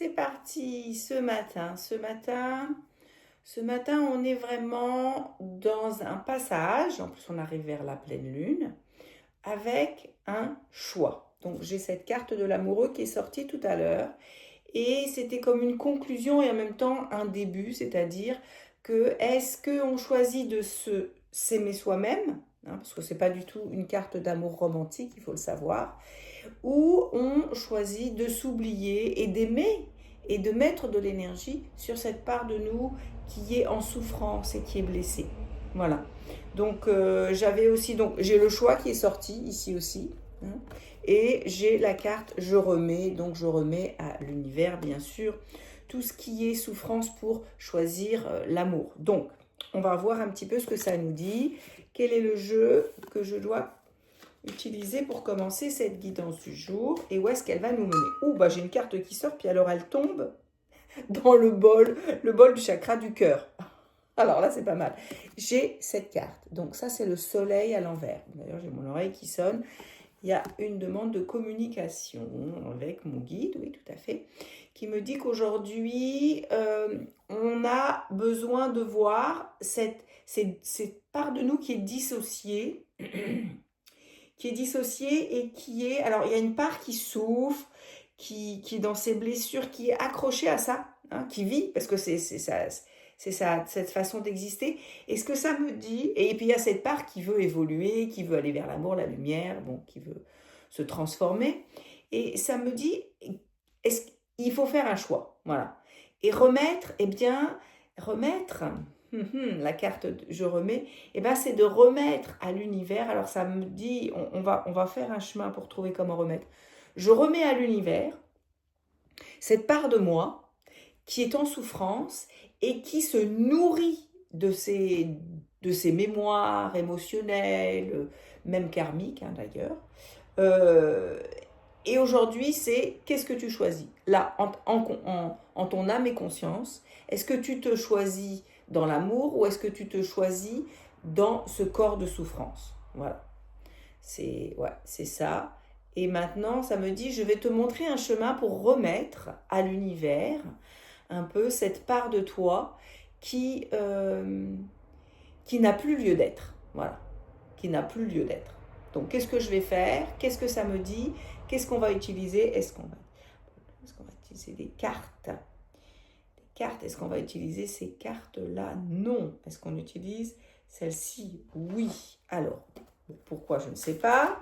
C'est parti ce matin, on est vraiment dans un passage, en plus on arrive vers la pleine lune, avec un choix. Donc j'ai cette carte de l'amoureux qui est sortie tout à l'heure et c'était comme une conclusion et en même temps un début, c'est-à-dire que est-ce qu'on choisit de s'aimer soi-même, hein, parce que c'est pas du tout une carte d'amour romantique, il faut le savoir, où on choisit de s'oublier et d'aimer et de mettre de l'énergie sur cette part de nous qui est en souffrance et qui est blessée. Voilà. Donc j'avais aussi, donc j'ai le choix qui est sorti ici aussi, hein, et j'ai la carte je remets, donc je remets à l'univers bien sûr tout ce qui est souffrance pour choisir l'amour. Donc on va voir un petit peu ce que ça nous dit. Quel est le jeu que je dois utiliser pour commencer cette guidance du jour et où est-ce qu'elle va nous mener. Ouh, bah j'ai une carte qui sort, puis alors elle tombe dans le bol du chakra du cœur. Alors là, c'est pas mal. J'ai cette carte. Donc ça, c'est le soleil à l'envers. D'ailleurs, j'ai mon oreille qui sonne. Il y a une demande de communication avec mon guide, oui, tout à fait, qui me dit qu'aujourd'hui, on a besoin de voir cette part de nous qui est dissociée et qui est... Alors, il y a une part qui souffre, qui est dans ses blessures, qui est accrochée à ça, hein, qui vit, parce que c'est cette façon d'exister. Et ce que ça me dit, et puis il y a cette part qui veut évoluer, qui veut aller vers l'amour, la lumière, bon, qui veut se transformer. Et ça me dit, il faut faire un choix, voilà. Et remettre, eh bien, remettre... la carte je remets, et ben c'est de remettre à l'univers. Alors ça me dit, on va faire un chemin pour trouver comment remettre. Je remets à l'univers cette part de moi qui est en souffrance et qui se nourrit de ces mémoires émotionnelles, même karmiques, hein, d'ailleurs. Euh, et aujourd'hui, c'est qu'est-ce que tu choisis? Là, en ton âme et conscience, est-ce que tu te choisis dans l'amour ou est-ce que tu te choisis dans ce corps de souffrance? Voilà, c'est ça. Et maintenant, ça me dit, je vais te montrer un chemin pour remettre à l'univers un peu cette part de toi qui n'a plus lieu d'être. Voilà, qui n'a plus lieu d'être. Donc, qu'est-ce que je vais faire? Qu'est-ce que ça me dit? Qu'est-ce qu'on va utiliser? Est-ce qu'on va utiliser des cartes? Des cartes, est-ce qu'on va utiliser ces cartes-là? Non. Est-ce qu'on utilise celle-ci? Oui. Alors, pourquoi? Je ne sais pas.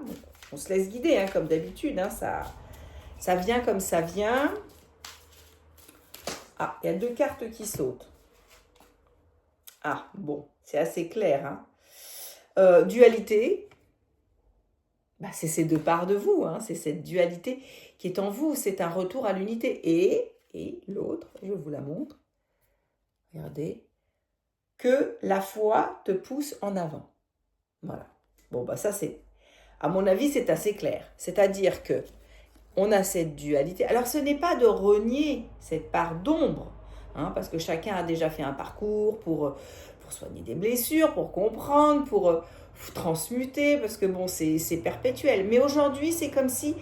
On se laisse guider, hein, comme d'habitude. Hein, ça vient comme ça vient. Ah, il y a deux cartes qui sautent. Ah, bon, c'est assez clair. Hein. Dualité. Bah, c'est ces deux parts de vous, hein, c'est cette dualité qui est en vous, c'est un retour à l'unité. Et l'autre, je vous la montre, regardez, que la foi te pousse en avant. Voilà. Bon, bah ça c'est, à mon avis, c'est assez clair. C'est-à-dire que on a cette dualité. Alors ce n'est pas de renier cette part d'ombre, hein, parce que chacun a déjà fait un parcours pour soigner des blessures, pour comprendre, pour transmuter, parce que bon, c'est perpétuel. Mais aujourd'hui, c'est comme si,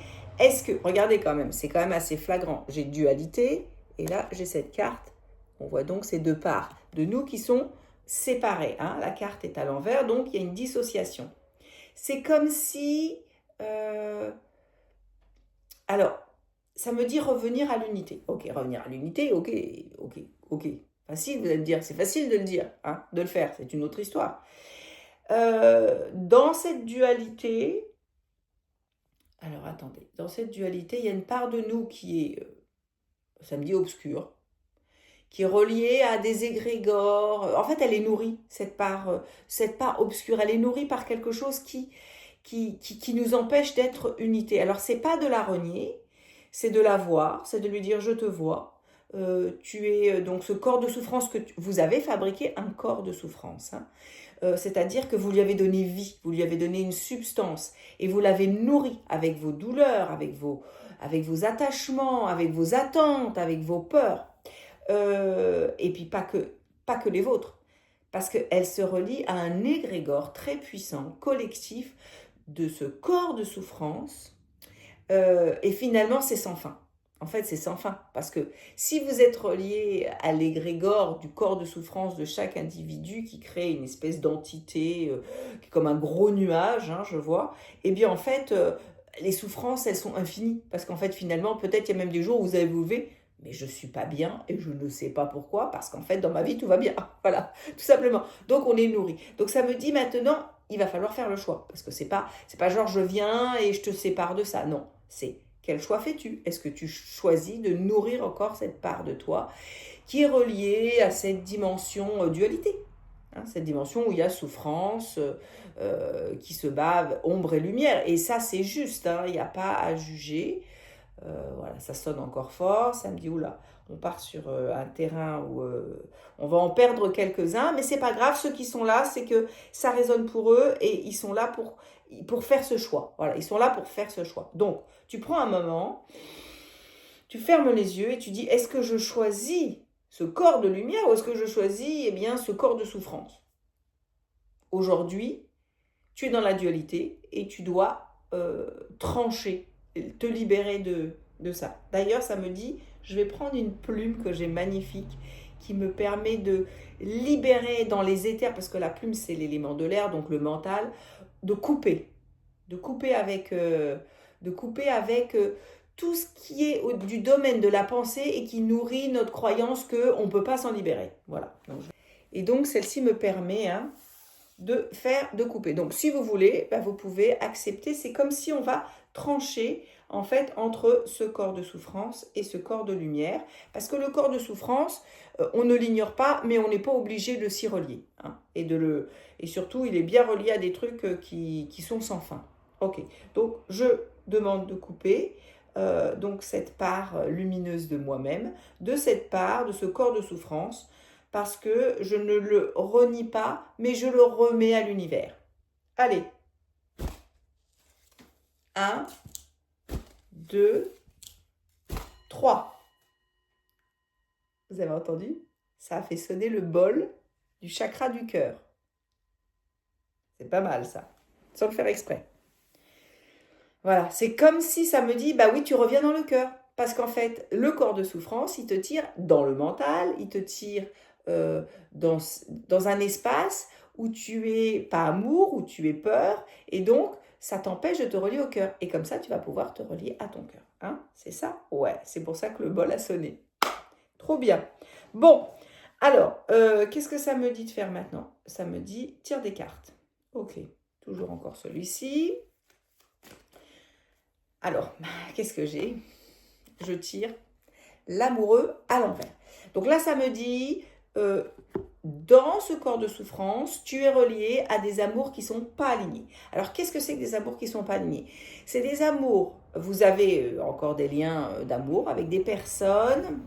regardez quand même, c'est quand même assez flagrant. J'ai dualité, et là, j'ai cette carte. On voit donc ces deux parts de nous qui sont séparées. Hein. La carte est à l'envers, donc il y a une dissociation. C'est comme si... alors, ça me dit revenir à l'unité. Ok, revenir à l'unité, ok. Facile de le dire, c'est facile de le dire, hein, de le faire, c'est une autre histoire. Dans cette dualité, alors attendez, dans cette dualité, il y a une part de nous qui est, ça me dit obscure, qui est reliée à des égrégores. En fait, elle est nourrie, cette part obscure, elle est nourrie par quelque chose qui nous empêche d'être unité. Alors, c'est pas de la renier, c'est de la voir, c'est de lui dire je te vois. Tu es donc ce corps de souffrance vous avez fabriqué un corps de souffrance. Hein. C'est-à-dire que vous lui avez donné vie, vous lui avez donné une substance et vous l'avez nourri avec vos douleurs, avec vos attachements, avec vos attentes, avec vos peurs. Et puis pas que les vôtres, parce qu'elle se relie à un égrégore très puissant, collectif, de ce corps de souffrance, et finalement c'est sans fin. En fait, c'est sans fin. Parce que si vous êtes relié à l'égrégore du corps de souffrance de chaque individu qui crée une espèce d'entité qui est comme un gros nuage, hein, je vois, eh bien en fait, les souffrances, elles sont infinies. Parce qu'en fait, finalement, peut-être il y a même des jours où vous allez vous lever, mais je ne suis pas bien et je ne sais pas pourquoi, parce qu'en fait, dans ma vie, tout va bien. Voilà, tout simplement. Donc, on est nourri. Donc, ça me dit maintenant, il va falloir faire le choix. Parce que c'est pas genre je viens et je te sépare de ça. Non, c'est quel choix fais-tu? Est-ce que tu choisis de nourrir encore cette part de toi qui est reliée à cette dimension dualité, hein, cette dimension où il y a souffrance qui se bat ombre et lumière. Et ça, c'est juste, hein, il n'y a pas à juger. Voilà, ça sonne encore fort, ça me dit, oula, on part sur un terrain où on va en perdre quelques-uns, mais c'est pas grave, ceux qui sont là, c'est que ça résonne pour eux et ils sont là pour faire ce choix. Voilà, ils sont là pour faire ce choix. Donc, tu prends un moment, tu fermes les yeux et tu dis, est-ce que je choisis ce corps de lumière ou est-ce que je choisis, eh bien, ce corps de souffrance? Aujourd'hui, tu es dans la dualité et tu dois trancher, te libérer de ça. D'ailleurs, ça me dit, je vais prendre une plume que j'ai magnifique qui me permet de libérer dans les éthers, parce que la plume, c'est l'élément de l'air, donc le mental, de couper. De couper avec, tout ce qui est du domaine de la pensée et qui nourrit notre croyance qu'on ne peut pas s'en libérer. Voilà. Et donc, celle-ci me permet de couper. Donc, si vous voulez, vous pouvez accepter. C'est comme si on va trancher, en fait, entre ce corps de souffrance et ce corps de lumière. Parce que le corps de souffrance, on ne l'ignore pas, mais on n'est pas obligé de s'y relier. Hein, et surtout, il est bien relié à des trucs qui sont sans fin. Ok, donc je demande de couper donc cette part lumineuse de moi-même, de cette part, de ce corps de souffrance, parce que je ne le renie pas, mais je le remets à l'univers. Allez. 1, 2, 3. Vous avez entendu? Ça a fait sonner le bol du chakra du cœur. C'est pas mal ça, sans le faire exprès. Voilà, c'est comme si ça me dit, bah oui, tu reviens dans le cœur. Parce qu'en fait, le corps de souffrance, il te tire dans le mental, il te tire dans un espace où tu es pas amour, où tu es peur, et donc ça t'empêche de te relier au cœur. Et comme ça, tu vas pouvoir te relier à ton cœur. Hein? C'est ça? Ouais, c'est pour ça que le bol a sonné. Trop bien. Bon, alors, qu'est-ce que ça me dit de faire maintenant? Ça me dit, tire des cartes. Ok, toujours encore celui-ci. Alors, qu'est-ce que j'ai? Je tire l'amoureux à l'envers. Donc là, ça me dit, dans ce corps de souffrance, tu es relié à des amours qui ne sont pas alignés. Alors, qu'est-ce que c'est que des amours qui ne sont pas alignés? C'est des amours, vous avez encore des liens d'amour avec des personnes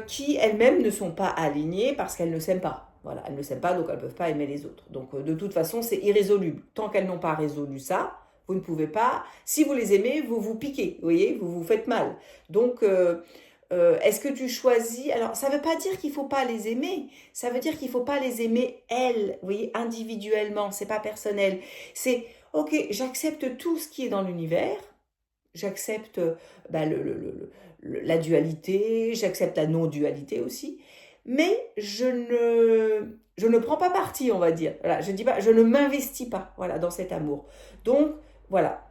qui elles-mêmes ne sont pas alignées parce qu'elles ne s'aiment pas. Voilà, elles ne s'aiment pas, donc elles ne peuvent pas aimer les autres. Donc, de toute façon, c'est irrésoluble. Tant qu'elles n'ont pas résolu ça, vous ne pouvez pas, si vous les aimez, vous vous piquez, vous voyez, vous vous faites mal. Donc, est-ce que tu choisis? Alors, ça ne veut pas dire qu'il ne faut pas les aimer, ça veut dire qu'il ne faut pas les aimer elles, vous voyez, individuellement, c'est pas personnel. C'est, ok, j'accepte tout ce qui est dans l'univers, j'accepte la dualité, j'accepte la non-dualité aussi, mais je ne prends pas parti, on va dire. Voilà, je dis pas, je ne m'investis pas, voilà, dans cet amour. Donc, voilà,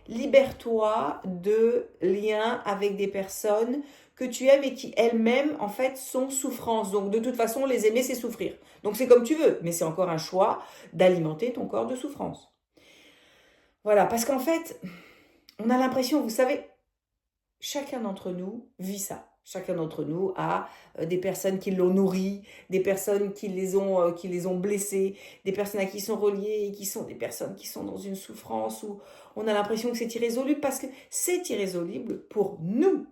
libère-toi de liens avec des personnes que tu aimes et qui elles-mêmes, en fait, sont souffrance. Donc, de toute façon, les aimer, c'est souffrir. Donc, c'est comme tu veux, mais c'est encore un choix d'alimenter ton corps de souffrance. Voilà, parce qu'en fait, on a l'impression, vous savez, chacun d'entre nous vit ça. Chacun d'entre nous a des personnes qui l'ont nourri, des personnes qui les ont blessés, des personnes à qui ils sont reliés et qui sont des personnes qui sont dans une souffrance où on a l'impression que c'est irrésoluble parce que c'est irrésoluble pour nous.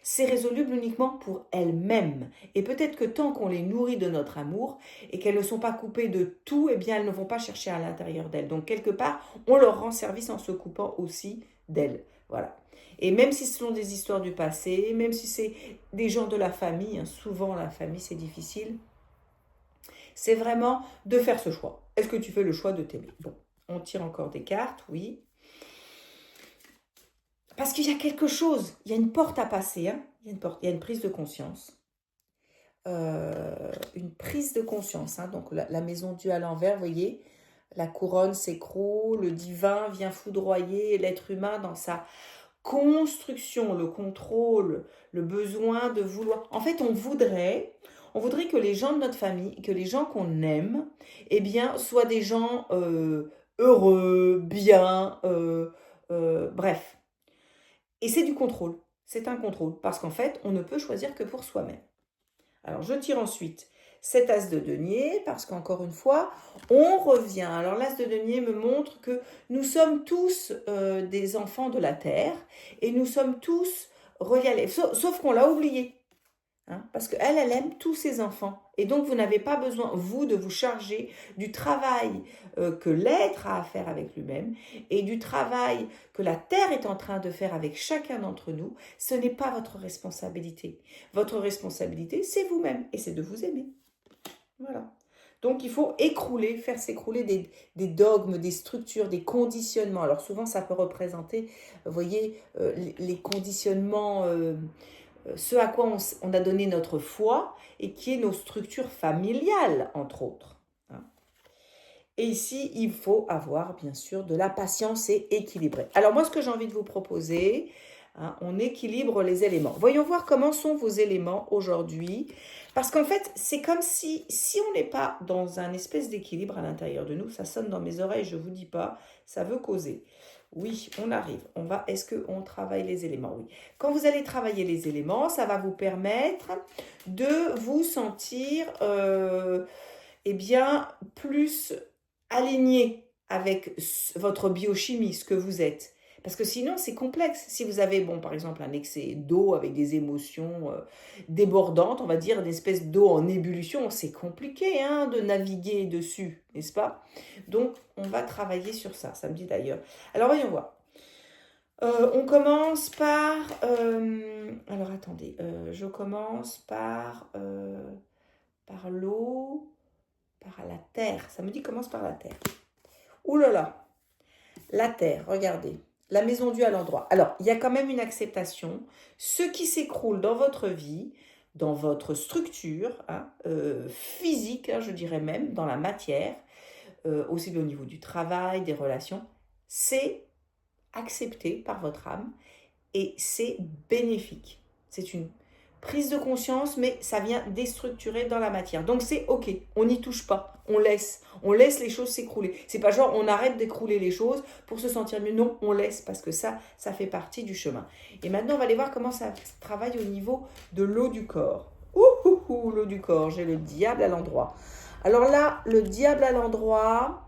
C'est résoluble uniquement pour elles-mêmes. Et peut-être que tant qu'on les nourrit de notre amour et qu'elles ne sont pas coupées de tout, eh bien elles ne vont pas chercher à l'intérieur d'elles. Donc quelque part, on leur rend service en se coupant aussi d'elles. Voilà. Et même si ce sont des histoires du passé, même si c'est des gens de la famille, hein, souvent la famille c'est difficile, c'est vraiment de faire ce choix. Est-ce que tu fais le choix de t'aimer? Bon, on tire encore des cartes, oui. Parce qu'il y a quelque chose, il y a une porte à passer, hein. Il y a une prise de conscience. Une prise de conscience, hein. Donc la maison Dieu à l'envers, vous voyez, la couronne s'écroule, le divin vient foudroyer l'être humain dans sa construction, le contrôle, le besoin de vouloir. En fait, on voudrait que les gens de notre famille, que les gens qu'on aime, eh bien, soient des gens heureux, bien, bref. Et c'est du contrôle. C'est un contrôle. Parce qu'en fait, on ne peut choisir que pour soi-même. Alors, je tire ensuite cet as de denier, parce qu'encore une fois, on revient. Alors, l'as de denier me montre que nous sommes tous des enfants de la terre, et nous sommes tous reliés à l'elle. Sauf qu'on l'a oublié. Hein, parce qu'elle, elle aime tous ses enfants. Et donc, vous n'avez pas besoin, vous, de vous charger du travail que l'être a à faire avec lui-même et du travail que la terre est en train de faire avec chacun d'entre nous. Ce n'est pas votre responsabilité. Votre responsabilité, c'est vous-même et c'est de vous aimer. Voilà. Donc, il faut faire s'écrouler des dogmes, des structures, des conditionnements. Alors, souvent, ça peut représenter, vous voyez, les conditionnements... ce à quoi on a donné notre foi et qui est nos structures familiales, entre autres. Hein. Et ici, il faut avoir, bien sûr, de la patience et équilibrer. Alors moi, ce que j'ai envie de vous proposer, hein, on équilibre les éléments. Voyons voir comment sont vos éléments aujourd'hui. Parce qu'en fait, c'est comme si on n'est pas dans un espèce d'équilibre à l'intérieur de nous, ça sonne dans mes oreilles, je ne vous dis pas, ça veut causer. Oui, on arrive. Est-ce qu'on travaille les éléments? Oui. Quand vous allez travailler les éléments, ça va vous permettre de vous sentir eh bien, plus aligné avec votre biochimie, ce que vous êtes. Parce que sinon, c'est complexe. Si vous avez, bon, par exemple, un excès d'eau avec des émotions débordantes, on va dire, une espèce d'eau en ébullition, c'est compliqué hein, de naviguer dessus, n'est-ce pas? Donc, on va travailler sur ça, samedi d'ailleurs. Alors, voyons voir. On commence par... alors, attendez. Je commence par l'eau, par la terre. Ça me dit commence par la terre. Ouh là là. La terre, regardez. La maison Dieu à l'endroit. Alors, il y a quand même une acceptation. Ce qui s'écroule dans votre vie, dans votre structure hein, physique, hein, je dirais même, dans la matière, aussi bien au niveau du travail, des relations, c'est accepté par votre âme et c'est bénéfique. C'est une prise de conscience, mais ça vient déstructurer dans la matière. Donc c'est ok, on n'y touche pas, on laisse les choses s'écrouler. C'est pas genre on arrête d'écrouler les choses pour se sentir mieux. Non, on laisse parce que ça fait partie du chemin. Et maintenant, on va aller voir comment ça travaille au niveau de l'eau du corps. L'eau du corps, j'ai le diable à l'endroit. Alors là, le diable à l'endroit,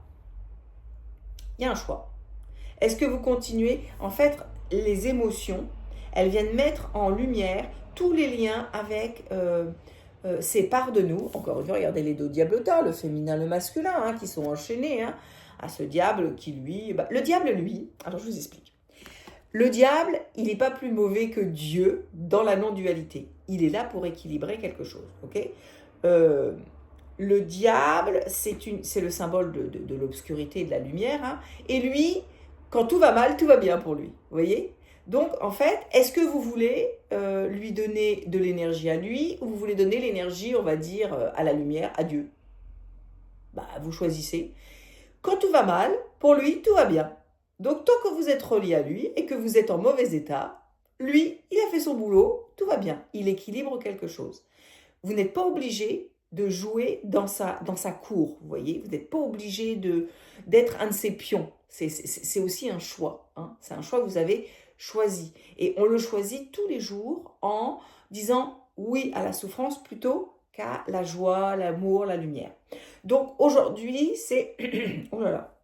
il y a un choix. Est-ce que vous continuez? En fait, les émotions, elles viennent mettre en lumière tous les liens avec ces parts de nous. Encore une fois, regardez les deux diablotins, le féminin, le masculin, hein, qui sont enchaînés hein, à ce diable qui, lui... le diable, lui, alors je vous explique. Le diable, il n'est pas plus mauvais que Dieu dans la non-dualité. Il est là pour équilibrer quelque chose, ok le diable, c'est le symbole de l'obscurité et de la lumière. Hein, et lui, quand tout va mal, tout va bien pour lui. Vous voyez? Donc, en fait, est-ce que vous voulez lui donner de l'énergie à lui ou vous voulez donner l'énergie, on va dire, à la lumière, à Dieu? Bah, vous choisissez. Quand tout va mal, pour lui, tout va bien. Donc, tant que vous êtes relié à lui et que vous êtes en mauvais état, lui, il a fait son boulot, tout va bien. Il équilibre quelque chose. Vous n'êtes pas obligé de jouer dans sa cour, vous voyez. Vous n'êtes pas obligé d'être un de ses pions. C'est aussi un choix. Hein. C'est un choix que vous avez choisi. Et on le choisit tous les jours en disant oui à la souffrance plutôt qu'à la joie, l'amour, la lumière. Donc aujourd'hui, c'est... oh là là,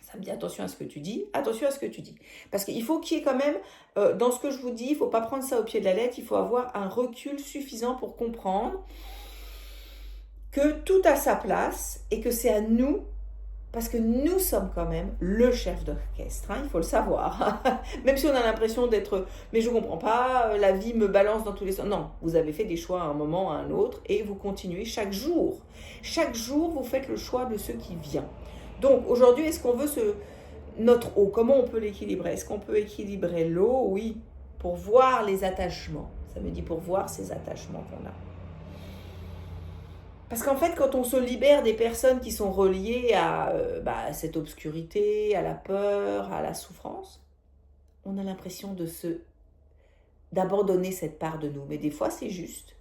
ça me dit attention à ce que tu dis, attention à ce que tu dis. Parce qu'il faut qu'il y ait quand même, dans ce que je vous dis, il ne faut pas prendre ça au pied de la lettre, il faut avoir un recul suffisant pour comprendre que tout a sa place et que c'est à nous, parce que nous sommes quand même le chef d'orchestre, hein, il faut le savoir. Même si on a l'impression d'être, mais je ne comprends pas, la vie me balance dans tous les sens. Non, vous avez fait des choix à un moment, à un autre, et vous continuez chaque jour. Chaque jour, vous faites le choix de ce qui vient. Donc aujourd'hui, est-ce qu'on veut notre eau, comment on peut l'équilibrer? Est-ce qu'on peut équilibrer l'eau? Oui, pour voir les attachements. Ça me dit pour voir ces attachements qu'on a. Parce qu'en fait, quand on se libère des personnes qui sont reliées à cette obscurité, à la peur, à la souffrance, on a l'impression d'abandonner cette part de nous. Mais des fois, c'est juste.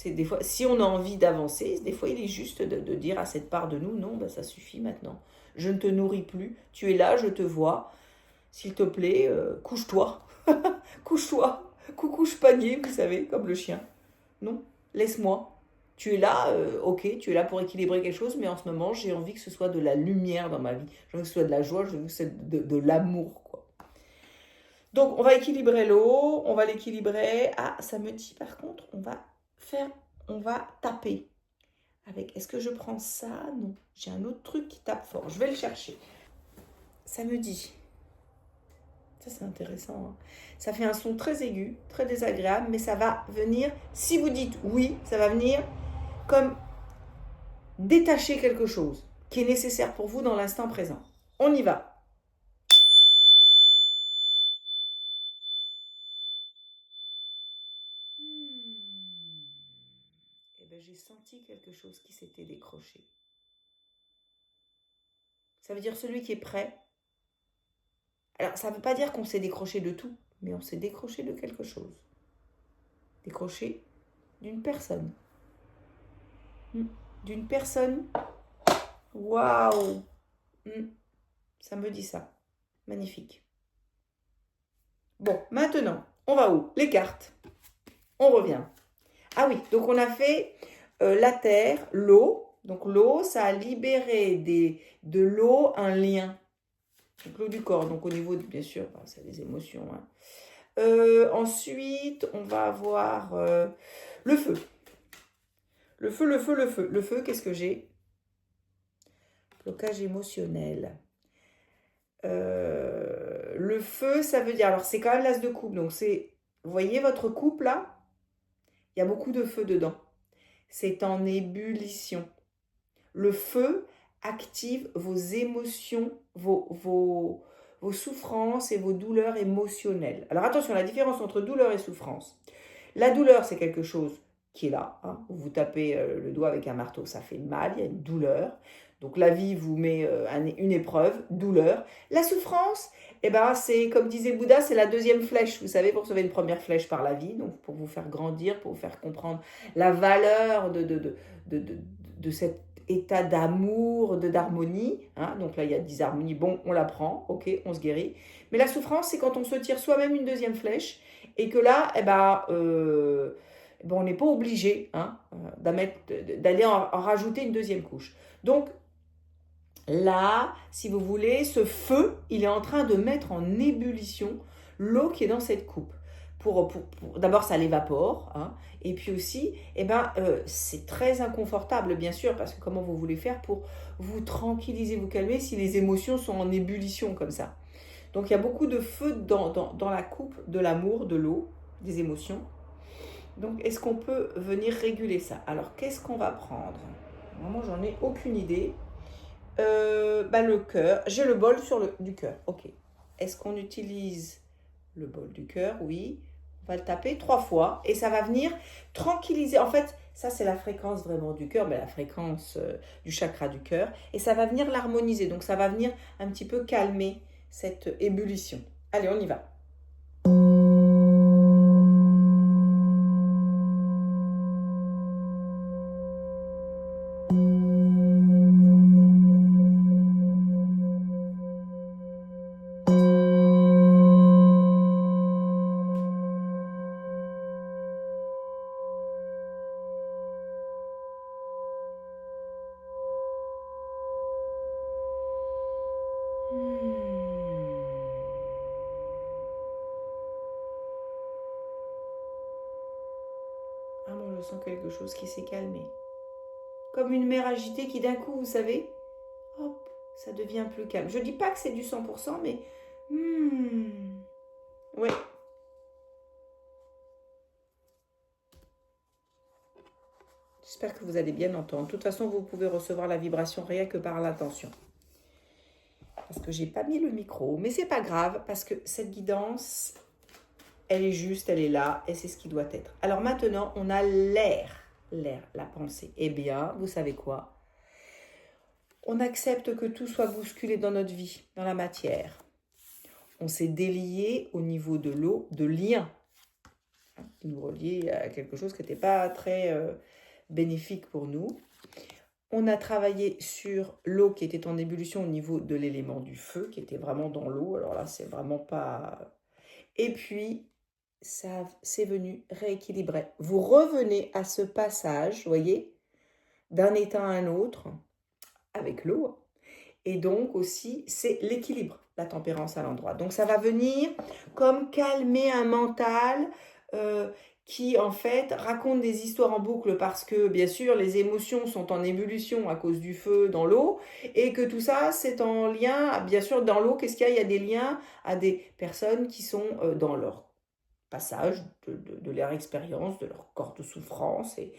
Des fois, si on a envie d'avancer, des fois, il est juste de dire à cette part de nous, non, ça suffit maintenant. Je ne te nourris plus. Tu es là, je te vois. S'il te plaît, couche-toi. Couche-toi. Coucouche panier, vous savez, comme le chien. Non, laisse-moi. Tu es là, ok, tu es là pour équilibrer quelque chose, mais en ce moment, j'ai envie que ce soit de la lumière dans ma vie. J'ai envie que ce soit de la joie, j'ai envie que ce soit de l'amour, quoi. Donc, on va équilibrer l'eau, on va l'équilibrer. Ah, ça me dit, par contre, on va taper. Est-ce que je prends ça? Non, j'ai un autre truc qui tape fort. Je vais le chercher. Ça me dit. Ça, c'est intéressant. Hein. Ça fait un son très aigu, très désagréable, mais ça va venir, si vous dites oui, ça va venir comme détacher quelque chose qui est nécessaire pour vous dans l'instant présent. On y va. Eh bien, j'ai senti quelque chose qui s'était décroché. Ça veut dire celui qui est prêt. Alors, ça ne veut pas dire qu'on s'est décroché de tout, mais on s'est décroché de quelque chose. Décroché d'une personne. D'une personne. Waouh! Ça me dit ça. Magnifique. Bon, maintenant, on va où? Les cartes. On revient. Ah oui, donc on a fait la terre, l'eau. Donc l'eau, ça a libéré de l'eau un lien. Donc l'eau du corps, donc au niveau, bien sûr, c'est des émotions. Hein. Ensuite, on va avoir le feu. Le feu, le feu, le feu. Le feu, qu'est-ce que j'ai? Blocage émotionnel. Le feu, ça veut dire... Alors, c'est quand même l'as de coupe. Donc, c'est... Vous voyez votre coupe, là? Il y a beaucoup de feu dedans. C'est en ébullition. Le feu active vos émotions, vos souffrances et vos douleurs émotionnelles. Alors, attention, la différence entre douleur et souffrance. La douleur, c'est quelque chose qui est là. Hein. Vous tapez le doigt avec un marteau, ça fait mal, il y a une douleur. Donc la vie vous met une épreuve, douleur. La souffrance, c'est comme disait Bouddha, c'est la deuxième flèche. Vous savez, vous recevez une première flèche par la vie, donc pour vous faire grandir, pour vous faire comprendre la valeur de cet état d'amour, d'harmonie. Hein. Donc là, il y a disharmonie, bon, on la prend, ok, on se guérit. Mais la souffrance, c'est quand on se tire soi-même une deuxième flèche et que là, on n'est pas obligé d'aller en rajouter une deuxième couche. Donc là, si vous voulez, ce feu, il est en train de mettre en ébullition l'eau qui est dans cette coupe. D'abord, ça l'évapore, hein, et puis aussi, c'est très inconfortable, bien sûr, parce que comment vous voulez faire pour vous tranquilliser, vous calmer si les émotions sont en ébullition comme ça. Donc, il y a beaucoup de feu dans la coupe de l'amour, de l'eau, des émotions. Donc, est-ce qu'on peut venir réguler ça? Alors, qu'est-ce qu'on va prendre? Vraiment, j'en ai aucune idée. Le cœur. J'ai le bol du cœur. Ok. Est-ce qu'on utilise le bol du cœur? Oui. On va le taper 3 fois et ça va venir tranquilliser. En fait, ça, c'est la fréquence vraiment du cœur, la fréquence du chakra du cœur. Et ça va venir l'harmoniser. Donc, ça va venir un petit peu calmer cette ébullition. Allez, on y va. Je sens quelque chose qui s'est calmé. Comme une mer agitée qui d'un coup, vous savez, hop, ça devient plus calme. Je ne dis pas que c'est du 100%, mais... Oui. J'espère que vous allez bien entendre. De toute façon, vous pouvez recevoir la vibration rien que par l'intention. parce que j'ai pas mis le micro, mais c'est pas grave, parce que cette guidance, elle est juste, elle est là, et c'est ce qui doit être. Alors maintenant, on a l'air, la pensée. Eh bien, vous savez quoi? On accepte que tout soit bousculé dans notre vie, dans la matière. On s'est délié au niveau de l'eau, de liens, qui nous reliait à quelque chose qui n'était pas très bénéfique pour nous. On a travaillé sur l'eau qui était en ébullition au niveau de l'élément du feu, qui était vraiment dans l'eau. Alors là, c'est vraiment pas... Et puis, ça, c'est venu rééquilibrer. Vous revenez à ce passage, vous voyez, d'un état à un autre, avec l'eau. Et donc aussi, c'est l'équilibre, la tempérance à l'endroit. Donc ça va venir comme calmer un mental qui en fait raconte des histoires en boucle parce que bien sûr les émotions sont en ébullition à cause du feu dans l'eau et que tout ça c'est en lien, bien sûr dans l'eau, qu'est-ce qu'il y a? Il y a des liens à des personnes qui sont dans leur passage de leur expérience, de leur corps de souffrance et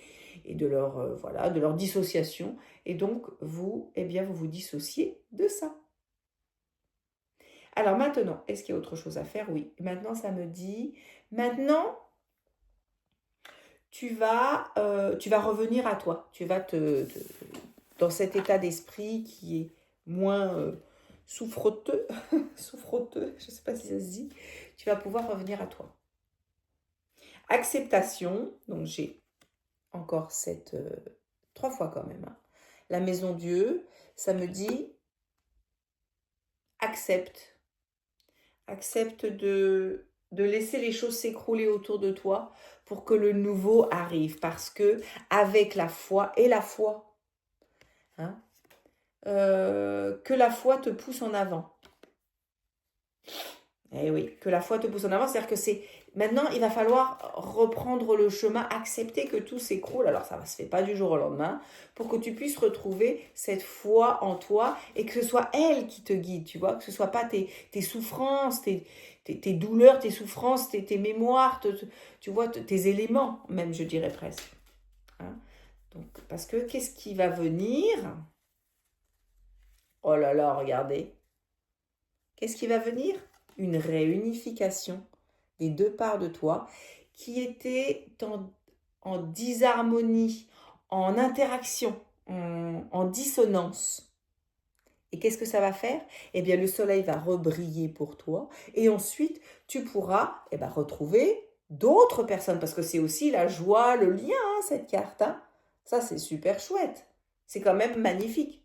de leur, voilà, de leur dissociation. Et donc, vous, eh bien, vous vous dissociez de ça. Alors maintenant, est-ce qu'il y a autre chose à faire? Oui. Maintenant, ça me dit, maintenant, tu vas revenir à toi. Tu vas dans cet état d'esprit qui est moins souffroteux, souffroteux, je ne sais pas si ça se dit, tu vas pouvoir revenir à toi. Acceptation, donc j'ai encore cette, 3 fois quand même, hein. La maison Dieu, ça me dit accepte de laisser les choses s'écrouler autour de toi pour que le nouveau arrive. Parce que avec la foi, hein, que la foi te pousse en avant. Eh oui, que la foi te pousse en avant, c'est-à-dire que c'est... Maintenant, il va falloir reprendre le chemin, accepter que tout s'écroule. Alors, ça ne se fait pas du jour au lendemain, pour que tu puisses retrouver cette foi en toi et que ce soit elle qui te guide, tu vois, que ce ne soit pas tes souffrances, tes douleurs, tes souffrances, tes mémoires, tu vois, tes éléments, même, je dirais presque. Hein. Donc, parce que qu'est-ce qui va venir? Oh là là, regardez. Qu'est-ce qui va venir? Une réunification des deux parts de toi qui étaient en disharmonie, en interaction, en dissonance. Et qu'est-ce que ça va faire? Eh bien, le soleil va rebriller pour toi et ensuite, tu pourras retrouver d'autres personnes parce que c'est aussi la joie, le lien, hein, cette carte. Hein. Ça, c'est super chouette. C'est quand même magnifique.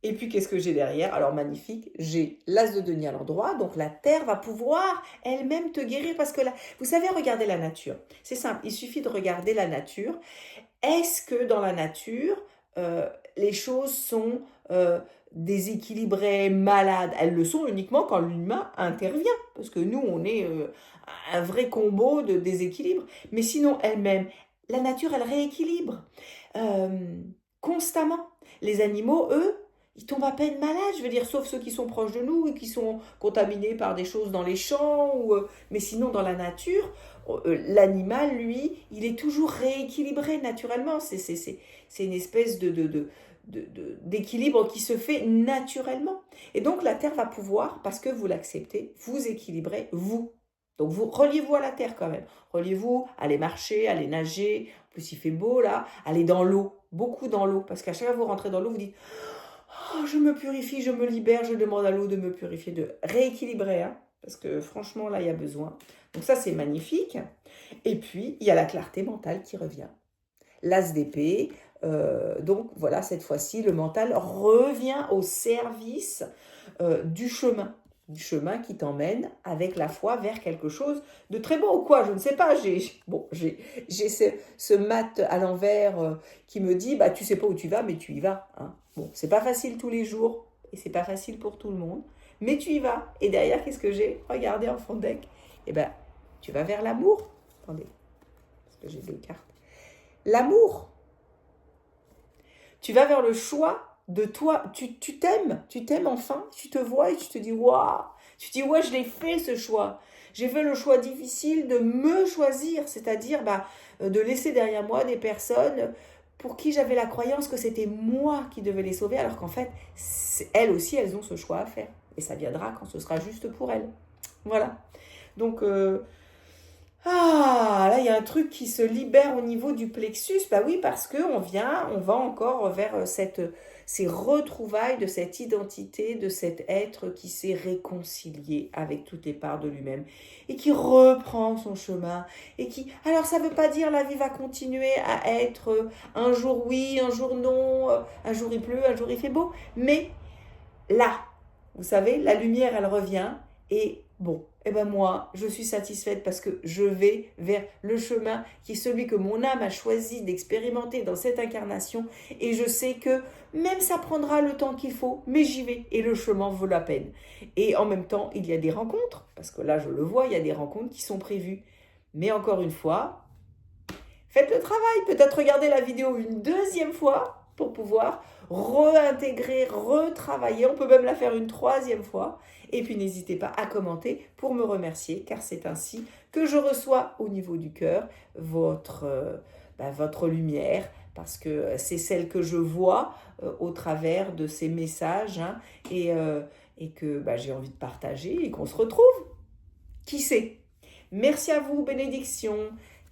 Et puis, qu'est-ce que j'ai derrière? Alors, magnifique, j'ai l'as de denier à l'endroit. Donc, la terre va pouvoir elle-même te guérir. Parce que là, vous savez, regardez la nature. C'est simple, il suffit de regarder la nature. Est-ce que dans la nature, les choses sont déséquilibrées, malades? Elles le sont uniquement quand l'humain intervient. Parce que nous, on est un vrai combo de déséquilibre. Mais sinon, elle-même, la nature, elle rééquilibre constamment. Les animaux, eux, ils tombent à peine malades, je veux dire, sauf ceux qui sont proches de nous et qui sont contaminés par des choses dans les champs. Mais sinon, dans la nature, l'animal, lui, il est toujours rééquilibré naturellement. C'est une espèce d'équilibre qui se fait naturellement. Et donc, la Terre va pouvoir, parce que vous l'acceptez, vous équilibrer, vous. Donc, reliez-vous à la Terre quand même. Reliez-vous, allez marcher, allez nager. En plus, il fait beau là. Allez dans l'eau, beaucoup dans l'eau. Parce qu'à chaque fois que vous rentrez dans l'eau, vous dites... Oh, je me purifie, je me libère, je demande à l'eau de me purifier, de rééquilibrer, hein, parce que franchement, là, il y a besoin. Donc ça, c'est magnifique. Et puis, il y a la clarté mentale qui revient. L'as d'épée, donc voilà, cette fois-ci, le mental revient au service du chemin qui t'emmène avec la foi vers quelque chose de très beau ou quoi, je ne sais pas. J'ai ce mat à l'envers qui me dit, bah tu sais pas où tu vas, mais tu y vas. Hein. Bon, c'est pas facile tous les jours et c'est pas facile pour tout le monde, mais tu y vas. Et derrière, qu'est-ce que j'ai? Regardez en fond de deck. Eh ben, tu vas vers l'amour. Attendez, parce que j'ai 2 cartes. L'amour. Tu vas vers le choix de toi. Tu t'aimes enfin. Tu te vois et tu te dis, waouh. Tu te dis, ouais, je l'ai fait ce choix. J'ai fait le choix difficile de me choisir, c'est-à-dire de laisser derrière moi des personnes pour qui j'avais la croyance que c'était moi qui devais les sauver, alors qu'en fait, elles aussi, elles ont ce choix à faire. Et ça viendra quand ce sera juste pour elles. Voilà. Donc, là, il y a un truc qui se libère au niveau du plexus. Bah oui, parce qu'on va encore vers ces retrouvailles de cette identité, de cet être qui s'est réconcilié avec toutes les parts de lui-même et qui reprend son chemin. Alors, ça ne veut pas dire la vie va continuer à être un jour oui, un jour non, un jour il pleut, un jour il fait beau. Mais là, vous savez, la lumière, elle revient et bon, moi, je suis satisfaite parce que je vais vers le chemin qui est celui que mon âme a choisi d'expérimenter dans cette incarnation et je sais que même ça prendra le temps qu'il faut, mais j'y vais et le chemin vaut la peine. Et en même temps, il y a des rencontres, parce que là, je le vois, il y a des rencontres qui sont prévues. Mais encore une fois, faites le travail, peut-être regarder la vidéo une deuxième fois pour pouvoir réintégrer, retravailler. On peut même la faire une troisième fois. Et puis n'hésitez pas à commenter pour me remercier, car c'est ainsi que je reçois au niveau du cœur votre lumière, parce que c'est celle que je vois au travers de ces messages, et que j'ai envie de partager et qu'on se retrouve. Qui sait? Merci à vous, bénédiction.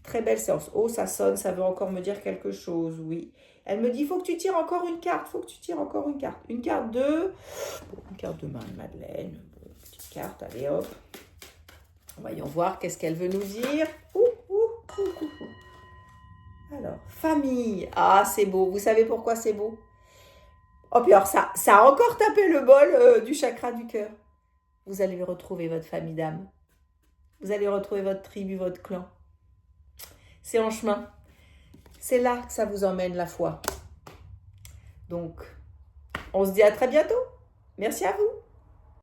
Très belle séance. Oh, ça sonne, ça veut encore me dire quelque chose, oui. Elle me dit, il faut que tu tires encore une carte, Une carte de Marie-Madeleine. Bon, petite carte, allez hop. Voyons voir qu'est-ce qu'elle veut nous dire. Alors, famille. Ah, c'est beau. Vous savez pourquoi c'est beau? Oh, puis alors ça a encore tapé le bol du chakra du cœur. Vous allez retrouver votre famille d'âme. Vous allez retrouver votre tribu, votre clan. C'est en chemin. C'est là que ça vous emmène la foi. Donc, on se dit à très bientôt. Merci à vous.